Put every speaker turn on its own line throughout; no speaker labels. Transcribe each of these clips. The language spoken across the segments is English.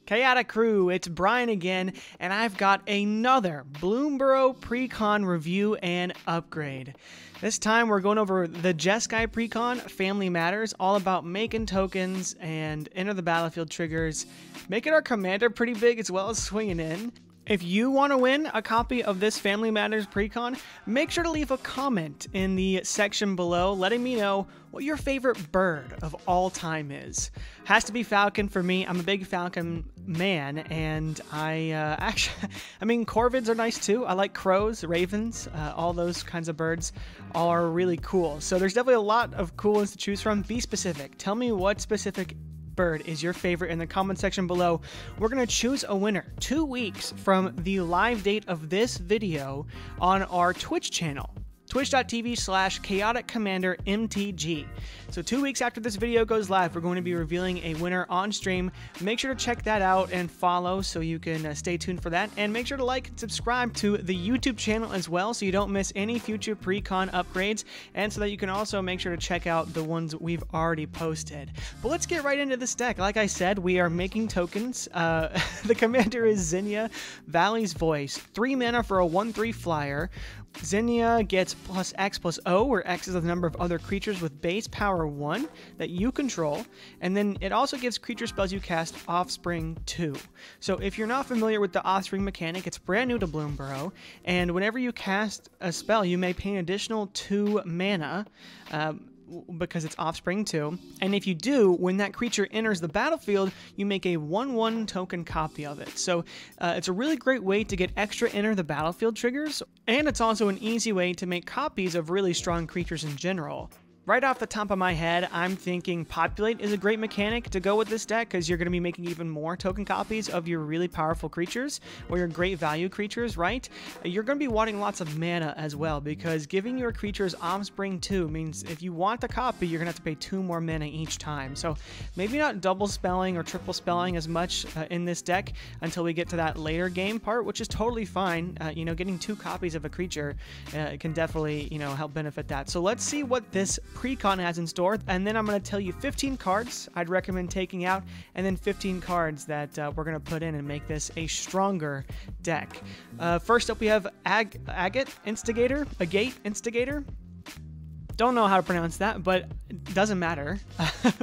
Chaotic Crew, it's Brian again, and I've got another Bloomburrow Precon review and upgrade. This time we're going over the Jeskai Precon, Family Matters, all about making tokens and enter the battlefield triggers, making our commander pretty big as well as swinging in. If you want to win a copy of this Family Matters Precon, make sure to leave a comment in the section below letting me know what your favorite bird of all time is. Has to be falcon for me. I'm a big falcon man, and I mean, corvids are nice too. I like crows, ravens, all those kinds of birds are really cool. So there's definitely a lot of cool ones to choose from. Be specific. Tell me what specific bird is your favorite in the comment section below. We're going to choose a winner 2 weeks from the live date of this video on our Twitch channel, twitch.tv/chaoticcommandermtg. So 2 weeks after this video goes live, we're going to be revealing a winner on stream. Make sure to check that out and follow so you can stay tuned for that. And make sure to like and subscribe to the YouTube channel as well so you don't miss any future Precon upgrades, and so that you can also make sure to check out the ones we've already posted. But let's get right into this deck. Like I said, we are making tokens. The commander is Zinnia, Valley's Voice, 3 mana for a 1/3 flyer. Zinnia gets +X+O, where X is the number of other creatures with base power 1 that you control, and then it also gives creature spells you cast Offspring 2. So if you're not familiar with the Offspring mechanic, it's brand new to Bloomburrow, and whenever you cast a spell, you may pay an additional 2 mana, because it's Offspring 2, and if you do, when that creature enters the battlefield, you make a 1/1 token copy of it. So it's a really great way to get extra enter the battlefield triggers, and it's also an easy way to make copies of really strong creatures in general. Right off the top of my head, I'm thinking Populate is a great mechanic to go with this deck, because you're going to be making even more token copies of your really powerful creatures, or your great value creatures, right? You're going to be wanting lots of mana as well, because giving your creatures Offspring 2 means if you want a copy, you're going to have to pay 2 more mana each time. So maybe not double spelling or triple spelling as much in this deck until we get to that later game part, which is totally fine. You know, getting 2 copies of a creature can definitely, you know, help benefit that. So let's see what this Precon has in store, and then I'm going to tell you 15 cards I'd recommend taking out, and then 15 cards that we're going to put in and make this a stronger deck. First up, we have Agate Instigator. Don't know how to pronounce that, but it doesn't matter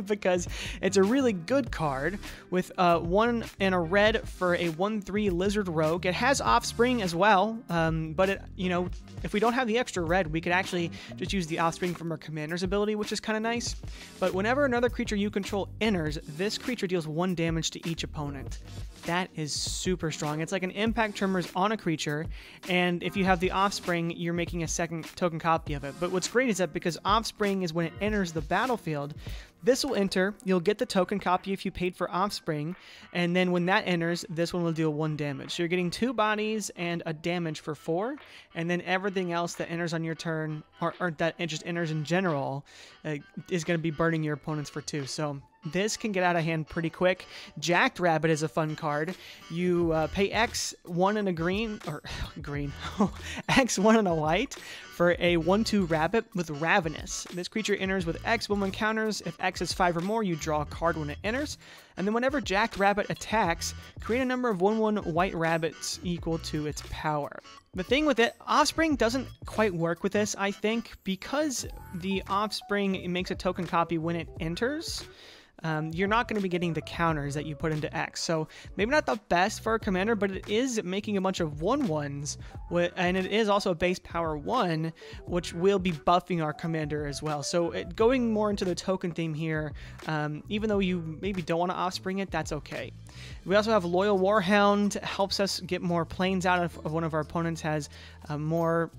because it's a really good card with 1 and a red for a 1/3 lizard rogue. It has Offspring as well, but it, you know, if we don't have the extra red, we could actually just use the Offspring from our commander's ability, which is kind of nice. But whenever another creature you control enters, this creature deals 1 damage to each opponent. That is super strong. It's like an impact tremors on a creature, and if you have the Offspring, you're making a second token copy of it. But what's great is that because Offspring is when it enters the battlefield, this will enter, you'll get the token copy if you paid for Offspring, and then when that enters, this one will deal 1 damage. So you're getting 2 bodies and a damage for 4, and then everything else that enters on your turn, or that just enters in general, is going to be burning your opponents for 2. So this can get out of hand pretty quick. Jacked Rabbit is a fun card. You pay X, 1 and a green, or green, X, 1 and a white for a 1/2 rabbit with Ravenous. This creature enters with X when one counters. If X is 5 or more, you draw a card when it enters. And then whenever Jacked Rabbit attacks, create a number of 1/1 white rabbits equal to its power. The thing with it, Offspring doesn't quite work with this, I think, because the Offspring makes a token copy when it enters. You're not going to be getting the counters that you put into X. So maybe not the best for a commander, but it is making a bunch of 1/1s, and it is also a base power 1, which will be buffing our commander as well. So going more into the token theme here, even though you maybe don't want to Offspring it, that's okay. We also have Loyal Warhound, helps us get more planes out if one of our opponents has more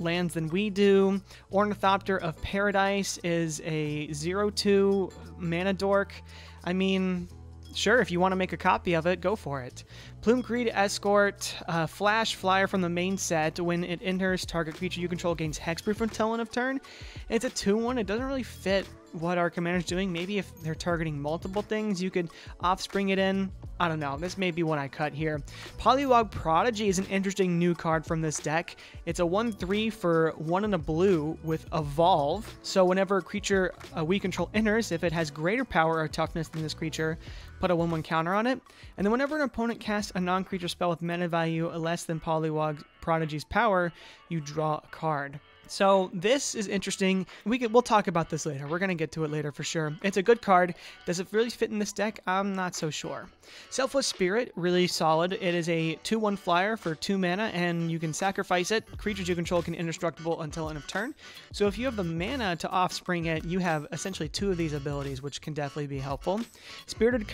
lands than we do. Ornithopter of Paradise is a 0/2 mana dork. I mean, sure, if you want to make a copy of it, go for it. Plume Creed Escort, Flash Flyer from the main set. When it enters, target creature you control gains hexproof until end of turn. It's a 2/1. It doesn't really fit what our commander's doing. Maybe if they're targeting multiple things, you could Offspring it in. I don't know. This may be one I cut here. Polywog Prodigy is an interesting new card from this deck. It's a 1/3 for 1 and a blue with Evolve. So whenever a creature we control enters, if it has greater power or toughness than this creature, put a 1/1 counter on it. And then whenever an opponent casts a non-creature spell with mana value less than Polywog Prodigy's power, you draw a card. So this is interesting. We'll talk about this later. We're going to get to it later for sure. It's a good card. Does it really fit in this deck? I'm not so sure. Selfless Spirit, really solid. It is a 2/1 flyer for 2 mana, and you can sacrifice it. Creatures you control can indestructible until end of turn. So if you have the mana to offspring it, you have essentially 2 of these abilities, which can definitely be helpful. Spirited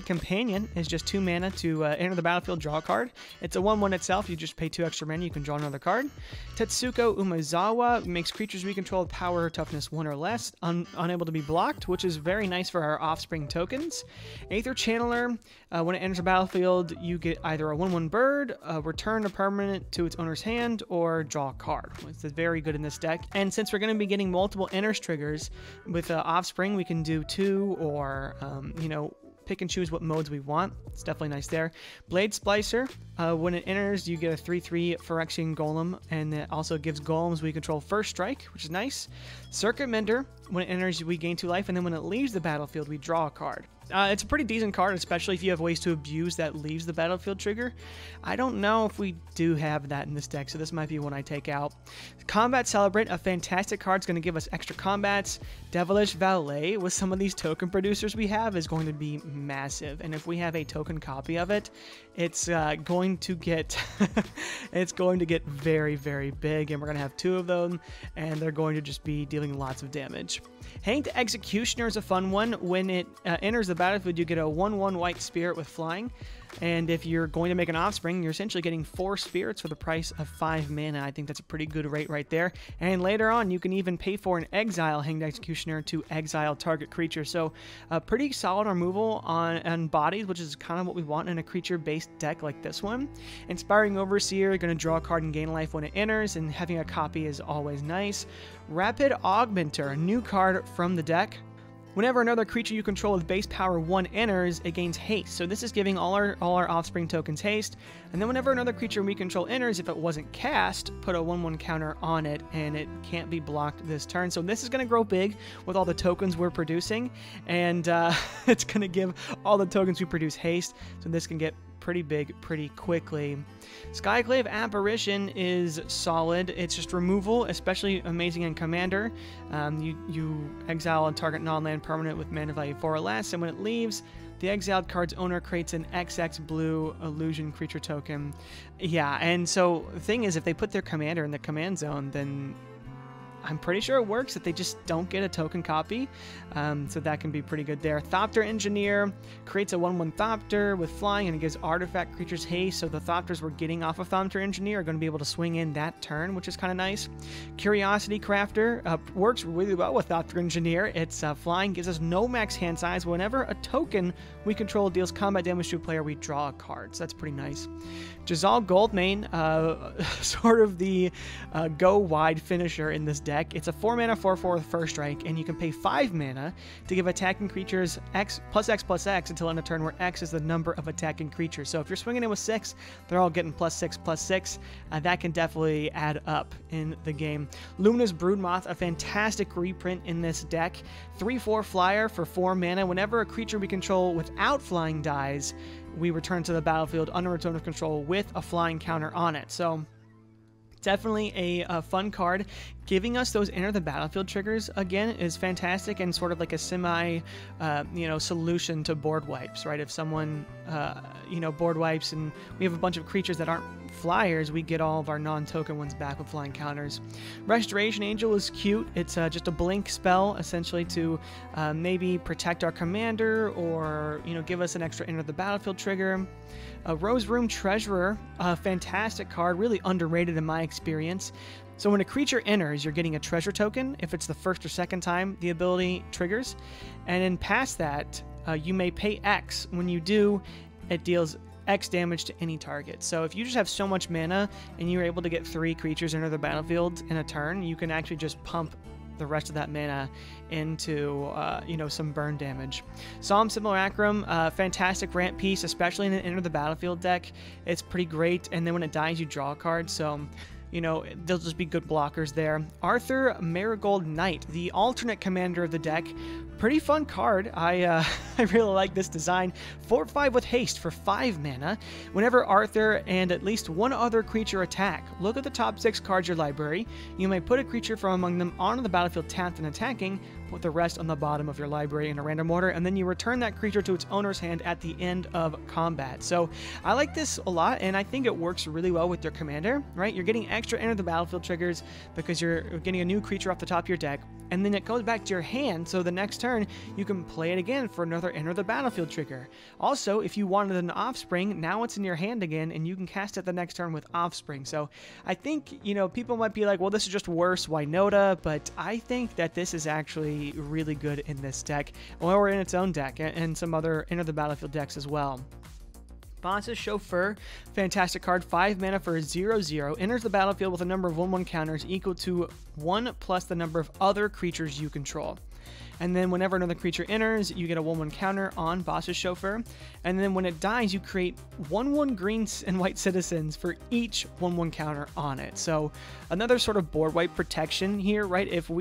Companion is just 2 mana to enter the battlefield, draw a card. It's a 1/1 itself. You just pay 2 extra mana, you can draw another card. Tetsuko Umezawa makes creatures we control with power or toughness 1 or less unable to be blocked, which is very nice for our offspring tokens. Aether Channeler, when it enters the battlefield, you get either a 1/1 bird, return a permanent to its owner's hand, or draw a card. It's very good in this deck. And since we're going to be getting multiple enters triggers with offspring, we can do 2 or, you know, pick and choose what modes we want. It's definitely nice there. Blade Splicer, when it enters, you get a 3/3 Phyrexian Golem, and it also gives golems we control first strike, which is nice. Circuit Mender, when it enters, we gain 2 life, and then when it leaves the battlefield, we draw a card. It's a pretty decent card, especially if you have ways to abuse that leaves the battlefield trigger. I don't know if we do have that in this deck, so this might be one I take out. Combat Celebrant, a fantastic card. It's going to give us extra combats. Devilish Valet, with some of these token producers we have, is going to be massive. And if we have a token copy of it, it's going to get it's going to get very, very big. And we're going to have 2 of them, and they're going to just be dealing lots of damage. Hanged Executioner is a fun one. When it enters the battlefield, you get a 1/1 white spirit with flying. And if you're going to make an offspring, you're essentially getting 4 spirits for the price of 5 mana. I think that's a pretty good rate right there. And later on, you can even pay for an exile Hanged Executioner to exile target creature. So pretty solid removal on bodies, which is kind of what we want in a creature-based deck like this one. Inspiring Overseer, you're going to draw a card and gain life when it enters, and having a copy is always nice. Rapid Augmenter, a new card from the deck. Whenever another creature you control with base power 1 enters, it gains haste. So this is giving all our offspring tokens haste. And then whenever another creature we control enters, if it wasn't cast, put a 1/1 counter on it, and it can't be blocked this turn. So this is going to grow big with all the tokens we're producing, and it's going to give all the tokens we produce haste. So this can get pretty big pretty quickly. Skyclave Apparition is solid. It's just removal, especially amazing in Commander. You exile a target non-land permanent with mana value 4 or less, and when it leaves, the exiled card's owner creates an XX blue illusion creature token. Yeah, and so the thing is, if they put their commander in the command zone, then I'm pretty sure it works if they just don't get a token copy, so that can be pretty good there. Thopter Engineer creates a 1/1 Thopter with flying, and it gives artifact creatures haste, so the Thopters we're getting off of Thopter Engineer are going to be able to swing in that turn, which is kind of nice. Curiosity Crafter works really well with Thopter Engineer. It's flying, gives us no max hand size. Whenever a token we control deals combat damage to a player, we draw a card, so that's pretty nice. Jazal Goldmane, sort of the go-wide finisher in this deck. It's a 4-mana 4/4 with first strike, and you can pay 5 mana to give attacking creatures X+X+X until end of turn, where X is the number of attacking creatures. So if you're swinging in with 6, they're all getting +6/+6. That can definitely add up in the game. Luminous Broodmoth, a fantastic reprint in this deck. 3/4 flyer for 4 mana. Whenever a creature we control without flying dies, we return to the battlefield under its owner's control with a flying counter on it. So definitely a fun card. Giving us those enter the battlefield triggers again is fantastic, and sort of like a semi, solution to board wipes, right? If someone, board wipes and we have a bunch of creatures that aren't flyers, we get all of our non-token ones back with flying counters. Restoration Angel is cute. It's just a blink spell, essentially to maybe protect our commander, or give us an extra enter the battlefield trigger. Rose Room Treasurer, a fantastic card, really underrated in my experience. So when a creature enters, you're getting a treasure token if it's the first or second time the ability triggers. And then past that, you may pay X. When you do, it deals X damage to any target. So if you just have so much mana and you're able to get 3 creatures enter the battlefield in a turn, you can actually just pump the rest of that mana into, you know, some burn damage. Solemn Simulacrum, fantastic ramp piece, especially in an Enter the Battlefield deck. It's pretty great, and then when it dies, you draw a card, so you know, they'll just be good blockers there. Arthur Marigold Knight, the alternate commander of the deck. Pretty fun card. I really like this design. 4/5 with haste for 5 mana. Whenever Arthur and at least one other creature attack, look at the top 6 cards of your library. You may put a creature from among them onto the battlefield tapped and attacking, put the rest on the bottom of your library in a random order, and then you return that creature to its owner's hand at the end of combat. So I like this a lot, and I think it works really well with your commander, right? You're getting extra Enter the Battlefield triggers because you're getting a new creature off the top of your deck, and then it goes back to your hand, so the next turn you can play it again for another Enter the Battlefield trigger. Also, if you wanted an Offspring, now it's in your hand again, and you can cast it the next turn with Offspring. So I think, you know, people might be like, well, this is just worse, why Nota? But I think that this is actually really good in this deck, or in its own deck, and some other Enter the Battlefield decks as well. Boss's Chauffeur, fantastic card, 5 mana for a 0/0, enters the battlefield with a number of 1/1 counters equal to 1 plus the number of other creatures you control. And then whenever another creature enters, you get a 1/1 counter on Boss's Chauffeur. And then when it dies, you create 1/1 green and white citizens for each 1/1 counter on it. So another sort of board wipe protection here, right? If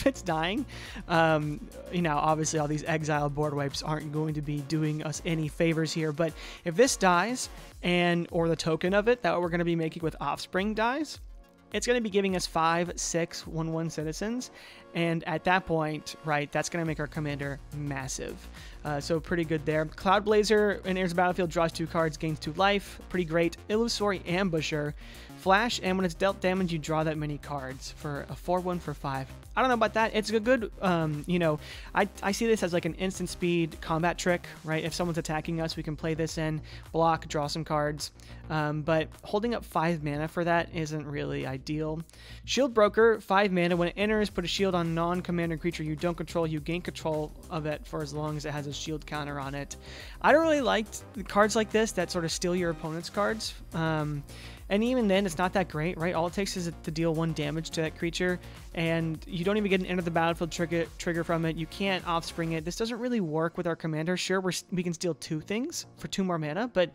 it's dying, you know, obviously all these exile board wipes aren't going to be doing us any favors here. But if this dies, or the token of it that we're going to be making with Offspring dies, it's going to be giving us 5, 6, 1/1 citizens, and at that point, right, that's going to make our commander massive. So pretty good there. Cloud Blazer enters the battlefield, draws 2 cards, gains 2 life. Pretty great. Illusory Ambusher, flash, and when it's dealt damage, you draw that many cards for a 4/1 for 5. I don't know about that. It's a good, you know, I see this as like an instant speed combat trick, right? If someone's attacking us, we can play this in, block, draw some cards. But holding up 5 mana for that isn't really ideal. Shield Broker, 5 mana. When it enters, put a shield on non-commander creature you don't control. You gain control of it for as long as it has a shield counter on it. I don't really like cards like this that sort of steal your opponent's cards. And even then, it's not that great, right? All it takes is to deal 1 damage to that creature, and you don't even get an Enter the Battlefield trigger from it. You can't Offspring it. This doesn't really work with our commander. Sure, we can steal 2 things for 2 more mana, but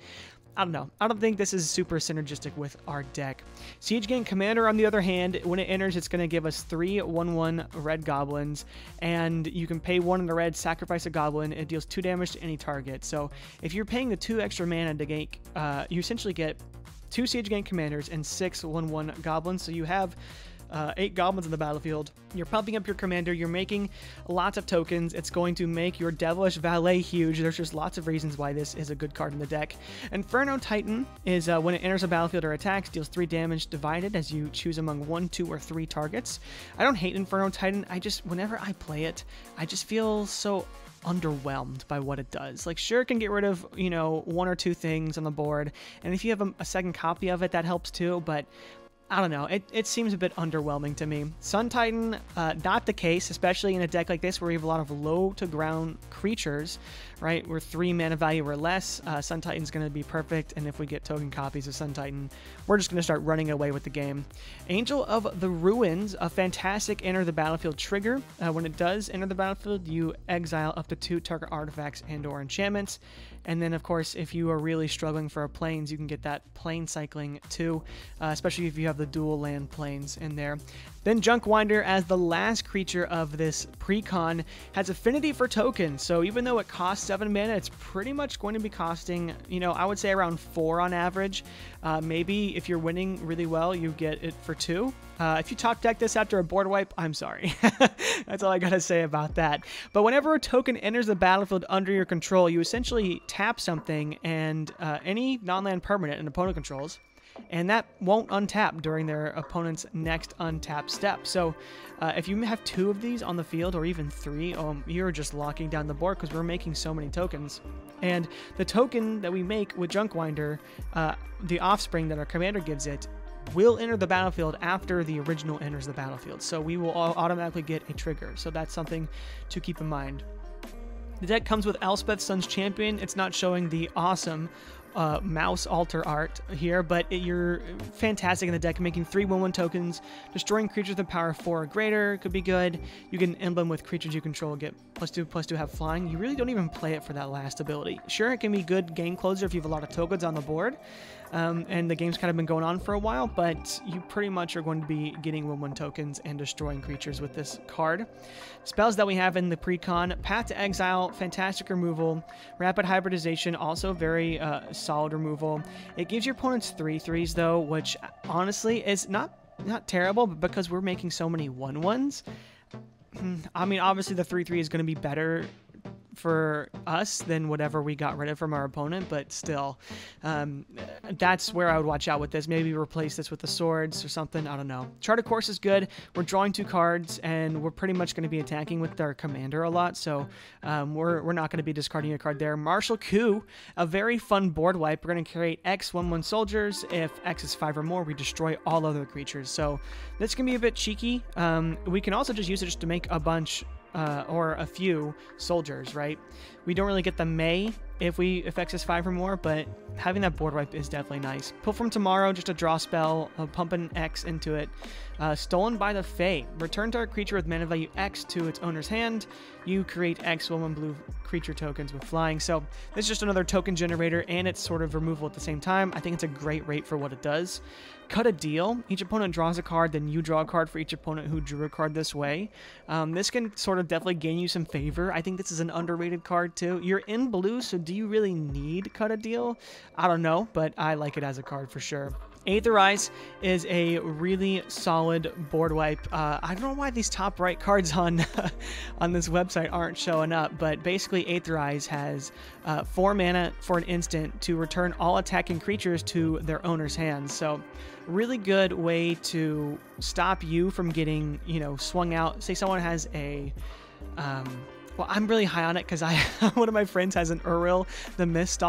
I don't know. I don't think this is super synergistic with our deck. Siege Gang Commander, on the other hand, when it enters, it's going to give us 3 1/1 red goblins, and you can pay 1 in the red, sacrifice a goblin. It deals 2 damage to any target. So if you're paying the 2 extra mana to gank, you essentially get 2 Siege Gang Commanders and 6 1/1 goblins. So you have 8 goblins in the battlefield. You're pumping up your commander. You're making lots of tokens. It's going to make your Devilish Valet huge. There's just lots of reasons why this is a good card in the deck. Inferno Titan is when it enters a battlefield or attacks, deals 3 damage divided as you choose among 1, 2, or 3 targets. I don't hate Inferno Titan. Whenever I play it, I just feel so underwhelmed by what it does. Like, sure, it can get rid of, you know, 1 or 2 things on the board, and if you have a second copy of it, that helps too, but I don't know, it seems a bit underwhelming to me. Sun Titan, not the case, especially in a deck like this where we have a lot of low to ground creatures, right? We're 3 mana value or less. Sun Titan's going to be perfect, and if we get token copies of Sun Titan, we're just going to start running away with the game. Angel of the Ruins, a fantastic Enter the Battlefield trigger. When it does enter the battlefield, you exile up to 2 target artifacts and or enchantments. And then, of course, if you are really struggling for planes, you can get that plane cycling too, especially if you have the dual land planes in there. Then Junkwinder, as the last creature of this precon, has affinity for tokens. So even though it costs 7 mana, it's pretty much going to be costing, you know, I would say around 4 on average. Maybe if you're winning really well, you get it for 2. If you top deck this after a board wipe, I'm sorry. That's all I gotta say about that. But whenever a token enters the battlefield under your control, you essentially tap something, and any non-land permanent an opponent controls, and that won't untap during their opponent's next untap step. So if you have 2 of these on the field, or even 3, you're just locking down the board because we're making so many tokens. And the token that we make with Junkwinder, the Offspring that our commander gives it, will enter the battlefield after the original enters the battlefield. So we will automatically get a trigger. So that's something to keep in mind. The deck comes with Elspeth, Sun's Champion. It's not showing the awesome mouse altar art here, but you're fantastic in the deck, making 3 1/1 tokens, destroying creatures with power 4 or greater could be good. You get an emblem with creatures you control, get +2/+2, have flying. You really don't even play it for that last ability. Sure, it can be good game closer if you have a lot of tokens on the board, and the game's kind of been going on for a while, but you pretty much are going to be getting 1/1 tokens and destroying creatures with this card. Spells that we have in the Precon: Path to Exile, fantastic removal. Rapid Hybridization, also very solid removal. It gives your opponents 3/3s though, which honestly is not terrible, but because we're making so many 1/1s, I mean, obviously the 3/3 is going to be better for us than whatever we got rid of from our opponent, but still, that's where I would watch out with this. Maybe replace this with the swords or something. I don't know. Chart of Course is good. We're drawing 2 cards, and we're pretty much going to be attacking with our commander a lot, so we're not going to be discarding a card there. Martial Coup, a very fun board wipe. We're going to create X 1/1 soldiers. If X is 5 or more, we destroy all other creatures, so this can be a bit cheeky. We can also just use it just to make a bunch or a few soldiers, right? We don't really get the May if X is 5 or more, but having that board wipe is definitely nice. Pull from Tomorrow, just a draw spell, pump an X into it. Stolen by the Fae. Return target creature with mana value X to its owner's hand. You create X 1/1 blue creature tokens with flying. So this is just another token generator, and it's sort of removal at the same time. I think it's a great rate for what it does. Cut a Deal. Each opponent draws a card, then you draw a card for each opponent who drew a card this way. This can sort of definitely gain you some favor. I think this is an underrated card too. You're in blue, so do you really need Cut a Deal? I don't know, but I like it as a card for sure. Aetherize is a really solid board wipe. I don't know why these top right cards on on this website aren't showing up, but basically Aetherize has 4 mana for an instant to return all attacking creatures to their owner's hands. So really good way to stop you from getting, you know, swung out. Say someone has a well, I'm really high on it because one of my friends has an IRL, the Mist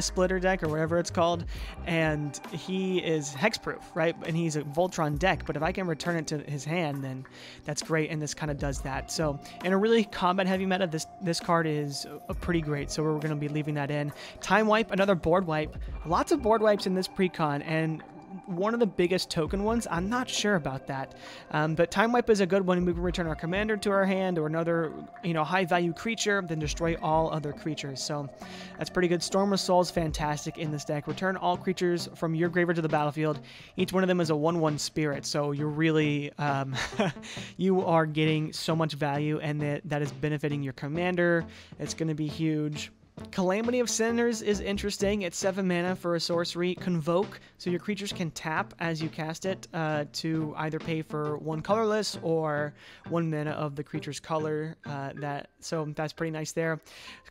Splitter deck or whatever it's called, and he is hexproof, right? And he's a Voltron deck, but if I can return it to his hand, then that's great, and this kind of does that. So in a really combat-heavy meta, this card is pretty great, so we're going to be leaving that in. Time Wipe, another board wipe. Lots of board wipes in this Precon, and one of the biggest token ones. I'm not sure about that, but Time Wipe is a good one. We can return our commander to our hand or another, you know, high value creature, then destroy all other creatures. So that's pretty good. Storm of Souls, fantastic in this deck. Return all creatures from your graveyard to the battlefield. Each one of them is a 1/1 spirit, so you're really you are getting so much value, and that is benefiting your commander. It's going to be huge. Calamity of Sinners is interesting. It's 7 mana for a sorcery. Convoke, so your creatures can tap as you cast it to either pay for 1 colorless or 1 mana of the creature's color. So that's pretty nice there.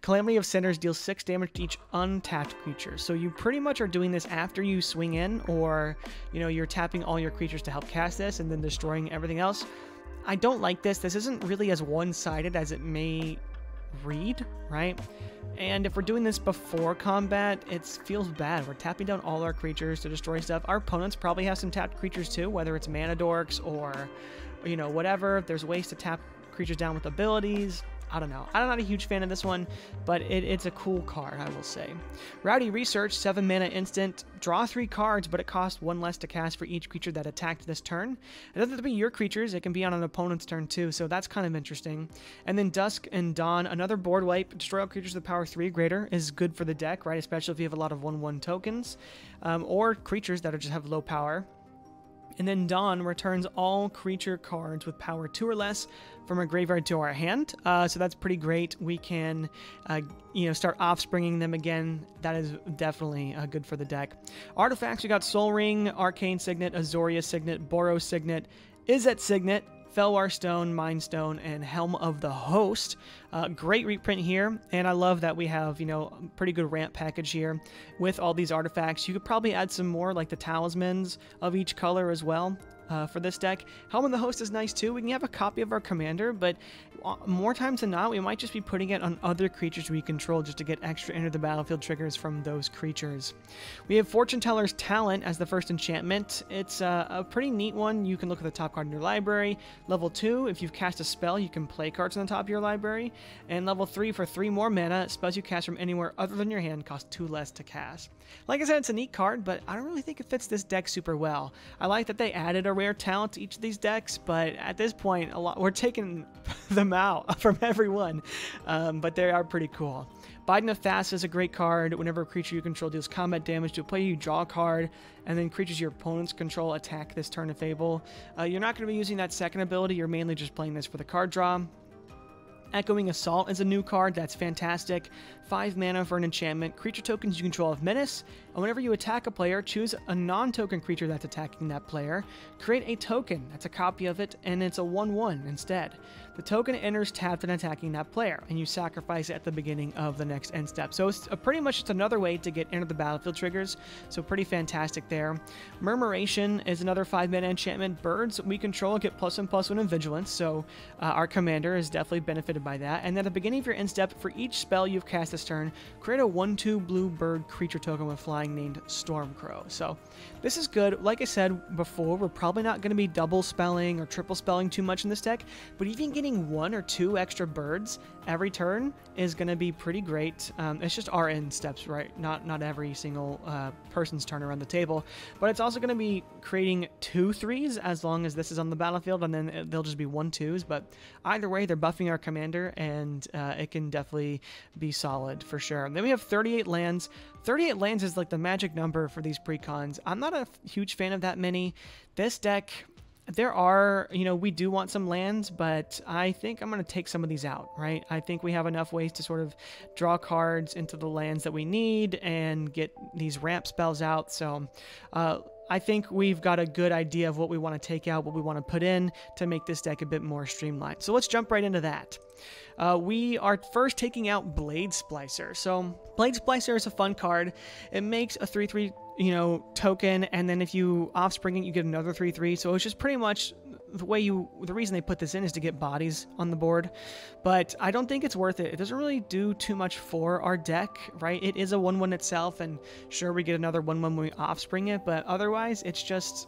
Calamity of Sinners deals 6 damage to each untapped creature. So you pretty much are doing this after you swing in, or you're tapping all your creatures to help cast this and then destroying everything else. I don't like this. This isn't really as one-sided as it may read, right? And if we're doing this before combat, it feels bad. We're tapping down all our creatures to destroy stuff. Our opponents probably have some tapped creatures too, whether it's mana dorks or, whatever. There's ways to tap creatures down with abilities. I don't know. I'm not a huge fan of this one, but it's a cool card, I will say. Rowdy Research, 7 mana instant. Draw 3 cards, but it costs 1 less to cast for each creature that attacked this turn. It doesn't have to be your creatures. It can be on an opponent's turn too, so that's kind of interesting. And then Dusk and Dawn, another board wipe. Destroy all creatures with power 3 or greater is good for the deck, right? Especially if you have a lot of 1/1 tokens, or creatures that just have low power. And then Dawn returns all creature cards with power 2 or less from our graveyard to our hand. So that's pretty great. We can, start offspringing them again. That is definitely good for the deck. Artifacts, we got Soul Ring, Arcane Signet, Azoria Signet, Boros Signet, Izzet Signet, Felwar Stone, Mind Stone, and Helm of the Host. Great reprint here, and I love that we have, a pretty good ramp package here with all these artifacts. You could probably add some more, like the talismans of each color as well. For this deck. Helm of the Host is nice too. We can have a copy of our commander, but more times than not, we might just be putting it on other creatures we control just to get extra enter the battlefield triggers from those creatures. We have Fortune Teller's Talent as the first enchantment. It's a pretty neat one. You can look at the top card in your library. Level 2, if you've cast a spell, you can play cards on the top of your library. And level 3 for 3 more mana. Spells you cast from anywhere other than your hand cost 2 less to cast. Like I said, it's a neat card, but I don't really think it fits this deck super well. I like that they added a rare talent to each of these decks, but at this point, we're taking them out from everyone. But they are pretty cool. Biding of Fast is a great card. Whenever a creature you control deals combat damage to a player, you draw a card, and then creatures your opponents control attack this turn of Fable. You're not going to be using that second ability. You're mainly just playing this for the card draw. Echoing Assault is a new card that's fantastic. 5 mana for an enchantment. Creature tokens you control have menace, and whenever you attack a player, choose a non-token creature that's attacking that player. Create a token that's a copy of it, and it's a 1/1 instead. The token enters tapped and attacking that player, and you sacrifice it at the beginning of the next end step. So it's pretty much just another way to get into the battlefield triggers, so pretty fantastic there. Murmuration is another 5 mana enchantment. Birds we control get +1/+1 in Vigilance, so our commander is definitely benefited by that. And at the beginning of your end step, for each spell you've cast this turn, create a 1/2 blue bird creature token with flying named Stormcrow. So this is good. Like I said before, we're probably not going to be double spelling or triple spelling too much in this deck, but even getting 1 or 2 extra birds every turn is going to be pretty great. It's just our end steps, right? Not every single person's turn around the table, but it's also going to be creating 2 3s as long as this is on the battlefield, and then they'll just be 1 2s. But either way, they're buffing our commander, and it can definitely be solid for sure. And then we have 38 lands. 38 lands is like the magic number for these precons. I'm not a huge fan of that many. This deck, there are, we do want some lands, but I think I'm going to take some of these out, right? I think we have enough ways to sort of draw cards into the lands that we need and get these ramp spells out. So I think we've got a good idea of what we want to take out, what we want to put in to make this deck a bit more streamlined. So let's jump right into that. We are first taking out Blade Splicer. So Blade Splicer is a fun card. It makes a 3/3 token, and then if you offspring it, you get another 3/3. So it's just pretty much the reason they put this in is to get bodies on the board, but I don't think it's worth it. It doesn't really do too much for our deck, right? It is a 1/1 itself, and sure, we get another 1/1 when we offspring it, but otherwise, it's just,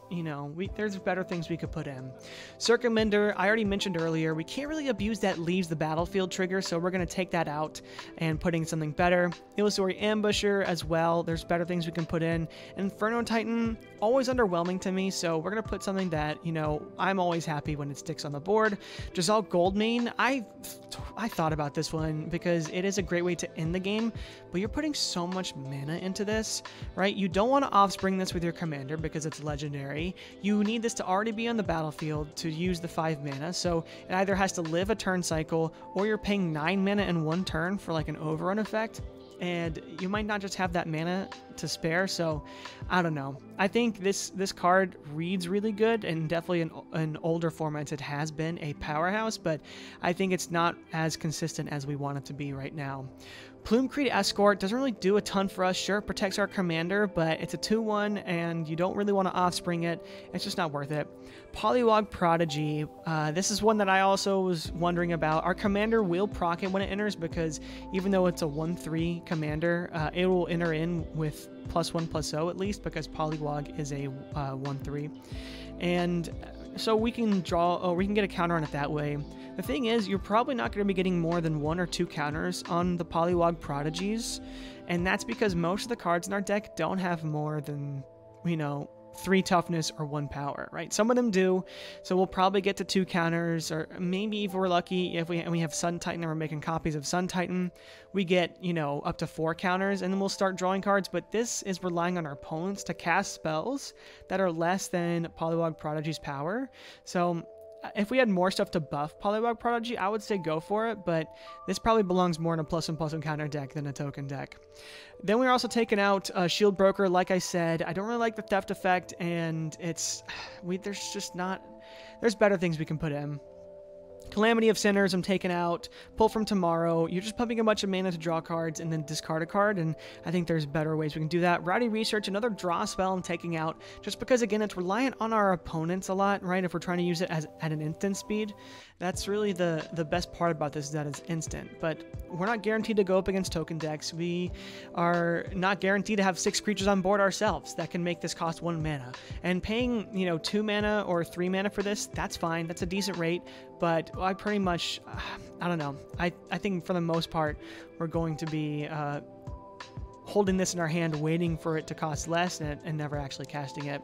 there's better things we could put in. Circumender, I already mentioned earlier, we can't really abuse that leaves the battlefield trigger, so we're going to take that out and put in something better. Illusory Ambusher as well, there's better things we can put in. Inferno Titan, always underwhelming to me, so we're going to put something that, I'm always happy when it sticks on the board. Giselle Goldmane, I thought about this one because it is a great way to end the game, but you're putting so much mana into this, right? You don't want to offspring this with your commander because it's legendary. You need this to already be on the battlefield to use the 5 mana, so it either has to live a turn cycle or you're paying 9 mana in 1 turn for like an overrun effect, and you might not just have that mana to spare, so I don't know. I think this card reads really good, and definitely in older formats it has been a powerhouse, but I think it's not as consistent as we want it to be right now. Plumecrete Escort doesn't really do a ton for us. Sure, it protects our commander, but it's a 2/1, and you don't really want to offspring it. It's just not worth it. Polywog Prodigy. This is one that I also was wondering about. Our commander will proc it when it enters, because even though it's a 1/3 commander, it will enter in with +1/+0 at least, because Polywog is a 1/3. And so we can get a counter on it that way. The thing is, you're probably not going to be getting more than 1 or 2 counters on the Polywog Prodigies, and that's because most of the cards in our deck don't have more than, 3 toughness or 1 power, right? Some of them do, so we'll probably get to 2 counters, or maybe if we're lucky, if we have Sun Titan and we're making copies of Sun Titan, we get, up to 4 counters, and then we'll start drawing cards. But this is relying on our opponents to cast spells that are less than Polywog Prodigy's power. So if we had more stuff to buff Polywog Prodigy, I would say go for it, but this probably belongs more in a +1/+1 counter deck than a token deck. Then we're also taking out Shield Broker. Like I said, I don't really like the theft effect, and there's better things we can put in. Calamity of Sinners, I'm taking out. Pull from Tomorrow. You're just pumping a bunch of mana to draw cards and then discard a card, and I think there's better ways we can do that. Rowdy Research, another draw spell I'm taking out, just because, again, it's reliant on our opponents a lot, right? If we're trying to use it at an instant speed, that's really the best part about this, is that it's instant. But we're not guaranteed to go up against token decks. We are not guaranteed to have 6 creatures on board ourselves that can make this cost 1 mana. And paying, 2 mana or 3 mana for this, that's fine. That's a decent rate. But I pretty much, I don't know. I think for the most part, we're going to be holding this in our hand, waiting for it to cost less and never actually casting it.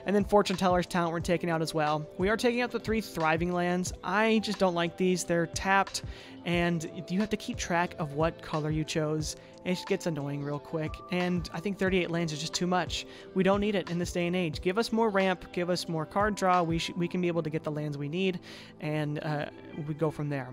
And then Fortune Teller's Talent we're taking out as well. We are taking out the 3 Thriving lands. I just don't like these. They're tapped, and you have to keep track of what color you chose. It gets annoying real quick, and I think 38 lands is just too much. We don't need it in this day and age. Give us more ramp, give us more card draw. We can be able to get the lands we need, and we go from there.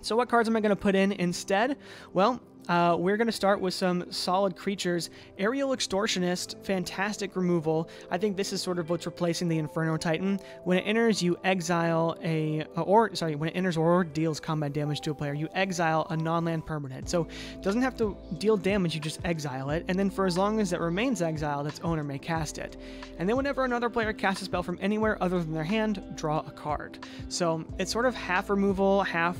So what cards am I going to put in instead? Well, we're going to start with some solid creatures. Aerial Extortionist, fantastic removal. I think this is sort of what's replacing the Inferno Titan. When it enters, you exile when it enters or deals combat damage to a player, you exile a non-land permanent. So it doesn't have to deal damage, you just exile it. And then for as long as it remains exiled, its owner may cast it. And then whenever another player casts a spell from anywhere other than their hand, draw a card. So it's sort of half removal, half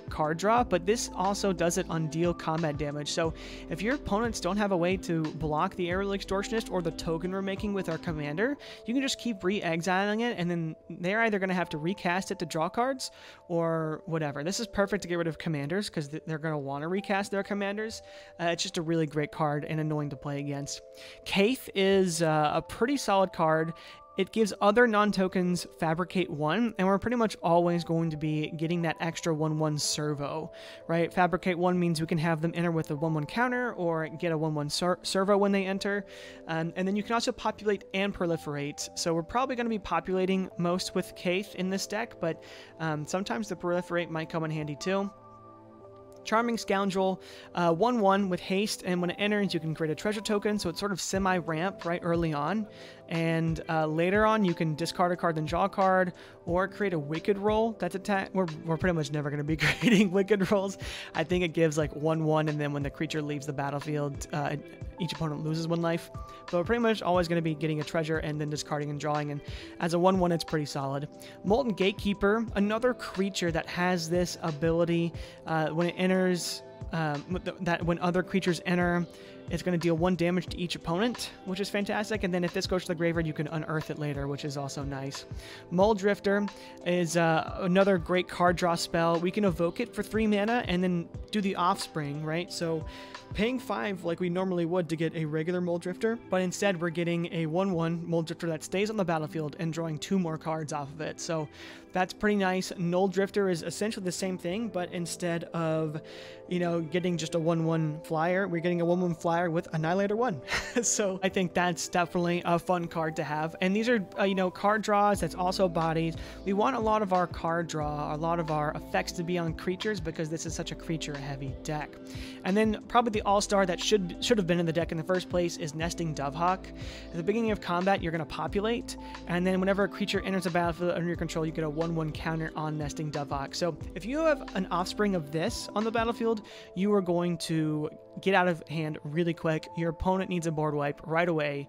card draw, but this also does it on deal combat damage. So if your opponents don't have a way to block the Aerial Extortionist or the token we're making with our commander, you can just keep re-exiling it, and then they're either going to have to recast it to draw cards or whatever. This is perfect to get rid of commanders because they're going to want to recast their commanders. It's just a really great card and annoying to play against. Kaith is a pretty solid card. It gives other non-tokens Fabricate 1, and we're pretty much always going to be getting that extra 1/1 servo, right? Fabricate 1 means we can have them enter with a 1/1 counter or get a 1/1 servo when they enter. And then you can also populate and proliferate. So we're probably going to be populating most with Kaith in this deck, but sometimes the proliferate might come in handy too. Charming Scoundrel, 1/1 with haste, and when it enters, you can create a treasure token, so it's sort of semi-ramp right early on. And later on, you can discard a card, then draw a card, or create a Wicked Roll. That's attack. We're pretty much never going to be creating Wicked Rolls. I think it gives like 1/1, and then when the creature leaves the battlefield, each opponent loses 1 life. But we're pretty much always going to be getting a treasure and then discarding and drawing, and as a 1/1, it's pretty solid. Molten Gatekeeper, another creature that has this ability when it enters, that when other creatures enter, it's going to deal 1 damage to each opponent, which is fantastic. And then if this goes to the graveyard, you can unearth it later, which is also nice. Mole Drifter is another great card draw spell. We can evoke it for 3 mana and then do the Offspring, right? So paying 5 like we normally would to get a regular Mole Drifter, but instead we're getting a 1/1 Mole Drifter that stays on the battlefield and drawing 2 more cards off of it. So that's pretty nice. Null Drifter is essentially the same thing, but instead of, getting just a 1/1 flyer, we're getting a 1/1 flyer with Annihilator 1. So I think that's definitely a fun card to have. And these are, card draws that's also bodies. We want a lot of our card draw, a lot of our effects to be on creatures because this is such a creature-heavy deck. And then probably the all-star that should have been in the deck in the first place is Nesting Dovehawk. At the beginning of combat, you're going to populate, and then whenever a creature enters a battlefield under your control, you get a 1/1 counter on Nesting Dovehawk. So if you have an offspring of this on the battlefield, you are going to get out of hand really quick. Your opponent needs a board wipe right away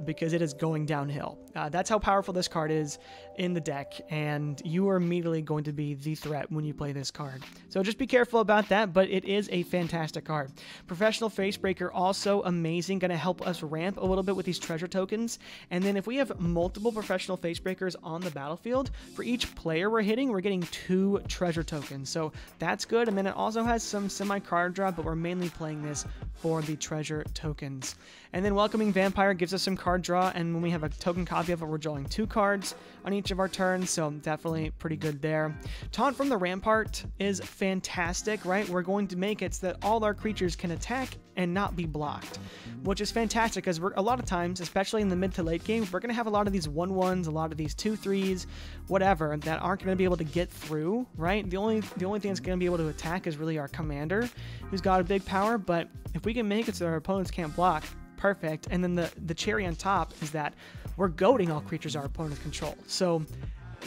because it is going downhill. That's how powerful this card is in the deck, and you are immediately going to be the threat when you play this card. So just be careful about that, but it is a fantastic card. Professional Facebreaker, also amazing, going to help us ramp a little bit with these treasure tokens. And then if we have multiple Professional Facebreakers on the battlefield, for each player we're hitting, we're getting 2 treasure tokens. So that's good. And then it also has some semi-card draw, but we're mainly playing this for the treasure tokens. And then Welcoming Vampire gives us some card draw, and when we have a token copy of it, we're drawing 2 cards on each of our turns, so definitely pretty good there. Taunt from the Rampart is fantastic, right? We're going to make it so that all our creatures can attack and not be blocked, which is fantastic because a lot of times, especially in the mid to late game, we're going to have a lot of these 1/1s, a lot of these 2/3s, whatever, that aren't going to be able to get through, right? The only thing that's going to be able to attack is really our commander, who's got a big power, but if we can make it so our opponents can't block, perfect. And then the cherry on top is that we're goading all creatures our opponents control. So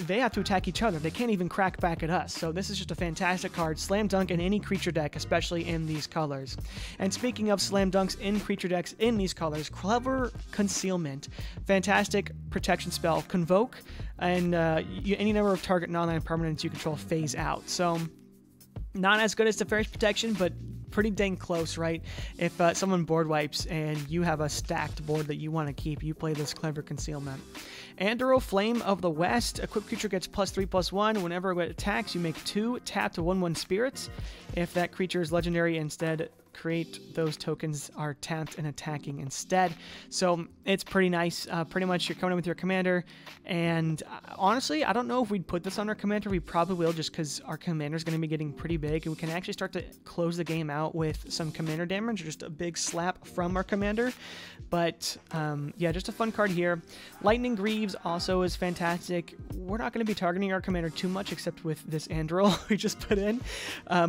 they have to attack each other. They can't even crack back at us. So this is just a fantastic card. Slam dunk in any creature deck, especially in these colors. And speaking of slam dunks in creature decks in these colors, Clever Concealment. Fantastic protection spell. Convoke, and any number of target non-land permanents you control phase out. So not as good as Teferi's Protection, but pretty dang close, right? If someone board wipes and you have a stacked board that you want to keep, you play this Clever Concealment. Andro, Flame of the West. Equipped creature gets +3/+1. Whenever it attacks, you make 2 tapped 1/1 spirits. If that creature is legendary, instead create those tokens are tapped and attacking instead. So it's pretty nice. Pretty much you're coming in with your commander, and honestly, I don't know if we'd put this on our commander. We probably will, just because our commander is going to be getting pretty big, and we can actually start to close the game out with some commander damage, or just a big slap from our commander. But yeah, just a fun card here. Lightning Greaves also is fantastic. We're not going to be targeting our commander too much, except with this Andril we just put in.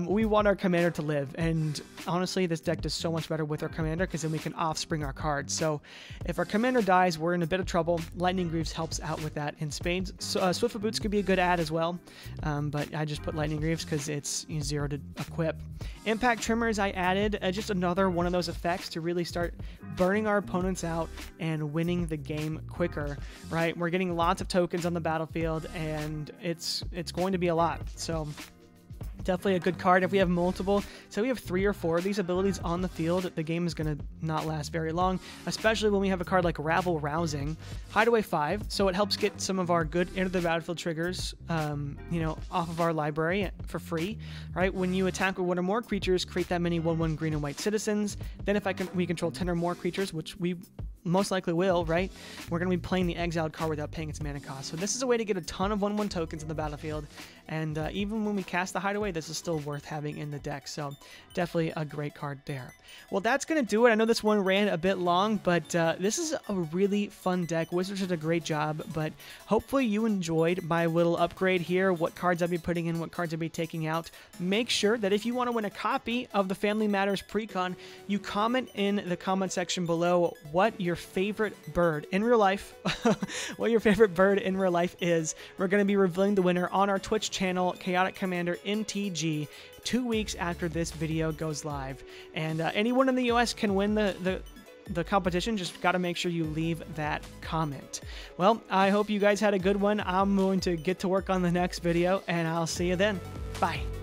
We want our commander to live, and honestly, this deck does so much better with our commander, because then we can offspring our cards. So if our commander dies, we're in a bit of trouble. Lightning Greaves helps out with that in spades. So, Swift of Boots could be a good add as well, but I just put Lightning Greaves because it's 0 to equip. Impact Trimmers I added, just another one of those effects to really start burning our opponents out and winning the game quicker, right? We're getting lots of tokens on the battlefield, and it's going to be a lot. So definitely a good card. If we have multiple, so we have 3 or 4 of these abilities on the field, the game is going to not last very long, especially when we have a card like Rabble Rousing. Hideaway 5, so it helps get some of our good into the battlefield triggers, you know, off of our library for free, right? When you attack with 1 or more creatures, create that many 1/1 green and white citizens. Then if we control 10 or more creatures, which we most likely will, right? We're going to be playing the exiled card without paying its mana cost. So this is a way to get a ton of 1/1 tokens in the battlefield, and even when we cast the Hideaway, this is still worth having in the deck. So definitely a great card there. Well, that's going to do it. I know this one ran a bit long, but this is a really fun deck. Wizards did a great job, but hopefully you enjoyed my little upgrade here, what cards I'll be putting in, what cards I'll be taking out. Make sure that if you want to win a copy of the Family Matters Precon, you comment in the comment section below what your favorite bird in real life what your favorite bird in real life is. We're going to be revealing the winner on our Twitch channel, Chaotic Commander MTG, 2 weeks after this video goes live. And anyone in the US can win the competition. Just got to make sure you leave that comment. Well, I hope you guys had a good one. I'm going to get to work on the next video, and I'll see you then. Bye.